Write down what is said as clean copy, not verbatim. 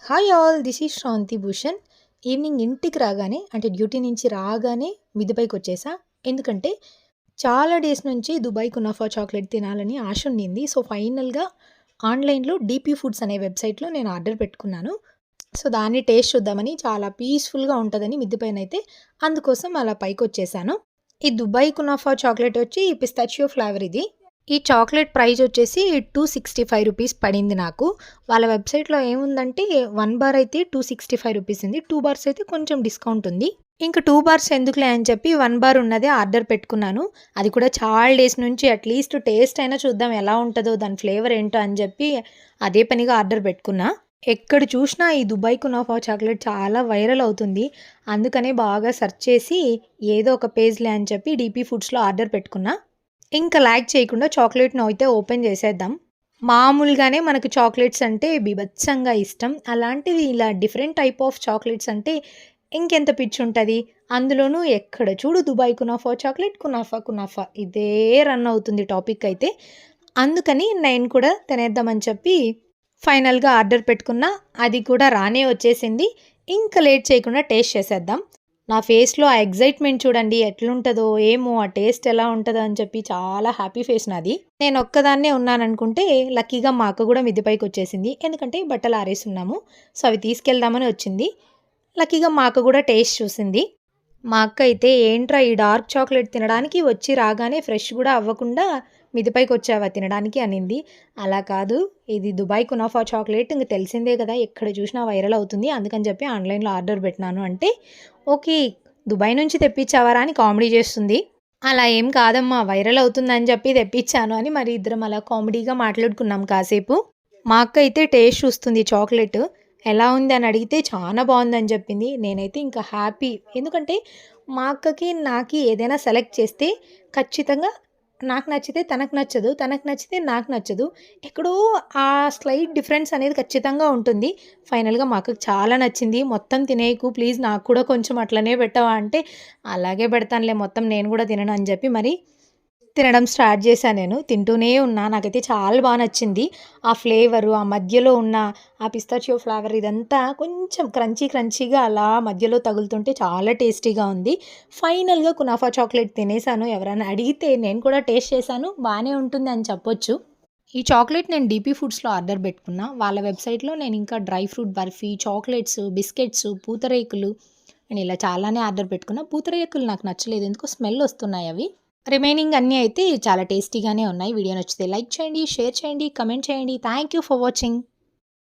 Hi all, this is Shanthi Bhushan. Evening ఇంటికి రాగానే అంటే డ్యూటీ నుంచి రాగానే మిద్దెపైకి వచ్చేసా. ఎందుకంటే చాలా డేస్ నుంచి దుబాయ్ కునాఫా చాక్లెట్ తినాలని ఆశ ఉండింది. సో ఫైనల్‌గా ఆన్‌లైన్‌లో డీపీ ఫుడ్స్ అనే వెబ్‌సైట్‌లో నేను ఆర్డర్ పెట్టుకున్నాను. సో దాన్ని టేస్ట్ చూద్దామని, చాలా పీస్‌ఫుల్‌గా ఉంటదని మిద్దె పైనైతే అందుకోసం అలా పైకొచ్చేసాను. ఈ దుబాయ్ కునాఫా చాక్లెట్ వచ్చి పిస్తాచియో ఫ్లేవర్ ఇది. ఈ చాక్లెట్ ప్రైజ్ వచ్చేసి ₹265 పడింది నాకు. వాళ్ళ వెబ్‌సైట్‌లో ఏముందంటే 1 బార్ అయితే ₹265 ఉంది. 2 బార్స్ అయితే కొంచెం డిస్కౌంట్ ఉంది. ఇంక 2 బార్స్ ఎందుకులే అని చెప్పి 1 బార్ ఉన్నదే ఆర్డర్ పెట్టుకున్నాను. అది కూడా చాలా డేస్ నుంచి అట్‌లీస్ట్ టేస్ట్ అయినా చూద్దాం ఎలా ఉంటదో, దాని ఫ్లేవర్ ఏంటో అని చెప్పి అదే పనిగా ఆర్డర్ పెట్టుకున్నా. ఎక్కడ చూసినా ఈ దుబాయ్ కునాఫా చాక్లెట్ చాలా వైరల్ అవుతుంది. అందుకనే బాగా సెర్చ్ చేసి ఏదో ఒక పేజ్‌లే అని చెప్పి డీపీ ఫుడ్స్‌లో ఆర్డర్ పెట్టుకున్నా. ఇంకా లాగ్ చేయకుండా చాక్లెట్‌ని అయితే ఓపెన్ చేసేద్దాం. మామూలుగానే మనకు చాక్లెట్స్ అంటే బీభత్సంగా ఇష్టం. అలాంటిది ఇలా డిఫరెంట్ టైప్ ఆఫ్ చాక్లెట్స్ అంటే ఇంకెంత పిచ్చుంటది. అందులోనూ ఎక్కడ చూడు Dubai kunafa chocolate, kunafa, kunafa ఇదే రన్ అవుతుంది టాపిక్ అయితే. అందుకని నేను కూడా తినేద్దామని చెప్పి ఫైనల్‌గా ఆర్డర్ పెట్టుకున్నా. అది కూడా రానే వచ్చేసింది. ఇంక లేట్ చేయకుండా టేస్ట్ చేసేద్దాం. నా ఫేస్‌లో ఆ ఎక్సైట్‌మెంట్ చూడండి ఎట్లుంటదో ఏమో! ఆ టేస్ట్ ఎలా ఉంటదో అని చెప్పి చాలా హ్యాపీ ఫేస్ నాది. నేనొక్కదాన్నే ఉన్నాననుకుంటే లక్కీగా మా అక్క గూడా మిద్దె పైకొచ్చేసింది. ఎందుకంటే బట్టలు ఆరేసున్నాము. సో అవి తీసుకెళ్దామని వచ్చింది. లక్కీగా మా అక్క గూడా టేస్ట్ చూసింది. మా అక్క అయితే ఏంట్రా ఈ డార్క్ చాక్లెట్ తినడానికి వచ్చి రాగానే ఫ్రెష్ గూడా అవ్వకుండా మిద్దె పైకొచ్చావా తినడానికి అనింది. అలా కాదు, ఇది దుబాయ్ కునాఫా చాక్లెట్ ఇంక తెలిసిందే కదా! ఎక్కడ చూసినా వైరల్ అవుతుంది. అందుకని చెప్పి ఆన్‌లైన్‌లో ఆర్డర్ పెట్టినాను అంటే, ఓకే. దుబాయ్ నుంచి తెప్పించావారా అని కామెడీ చేస్తుంది. అలా ఏం కాదమ్మా, వైరల్ అవుతుందని చెప్పి తెప్పించాను అని మరి ఇద్దరం అలా కామెడీగా మాట్లాడుకున్నాం కాసేపు. మా అక్క అయితే టేస్ట్ చూస్తుంది చాక్లెట్. ఎలా ఉంది అని అడిగితే చానా బావుందని చెప్పింది. నేనైతే ఇంకా హ్యాపీ. ఎందుకంటే మా అక్కకి, నాకి ఏదైనా సెలెక్ట్ చేస్తే ఖచ్చితంగా నాకు నచ్చితే తనకు నచ్చదు. తనకు నచ్చితే నాకు నచ్చదు. ఎక్కడో ఆ స్లైట్ డిఫరెన్స్ అనేది ఖచ్చితంగా ఉంటుంది. ఫైనల్‌గా మా అక్కకి చాలా నచ్చింది. "మొత్తం తినేయకు ప్లీజ్, నాకు కూడా కొంచెం అట్లనే పెట్టవా" అంటే, "అలాగే పెడతానులే మొత్తం నేను కూడా తినను" అని చెప్పి మరి తినడం స్టార్ట్ చేశా నేను. తింటూనే ఉన్నా. నాకైతే చాలా నచ్చింది. ఆ ఫ్లేవరు, ఆ మధ్యలో ఉన్న ఆ పిస్తాచియో ఫ్లేవర్ ఇదంతా కొంచెం క్రంచీగా అలా మధ్యలో తగులుతుంటే చాలా టేస్టీగా ఉంది. ఫైనల్‌గా కునాఫా చాక్లెట్ తినేసాను. ఎవరైనా అడిగితే నేను కూడా టేస్ట్ చేశాను. బానే ఉంటుంది అని చెప్పొచ్చు. ఈ చాక్లెట్ నేను డీపీ ఫుడ్స్‌లో ఆర్డర్ పెట్టుకున్నా. వాళ్ళ వెబ్‌సైట్‌లో నేను ఇంకా dry fruit barfi, chocolates, biscuits, పూతరేకులు నేను ఇలా చాలానే ఆర్డర్ పెట్టుకున్నా. పూతరేకులు నాకు నచ్చలేదు. ఎందుకో స్మెల్ వస్తున్నాయి అవి. రిమైనింగ్ అన్నీ అయితే చాలా టేస్టీగానే ఉన్నాయి. వీడియో నచ్చితే లైక్ చేయండి, షేర్ చేయండి, కమెంట్ చేయండి. Thank you for watching.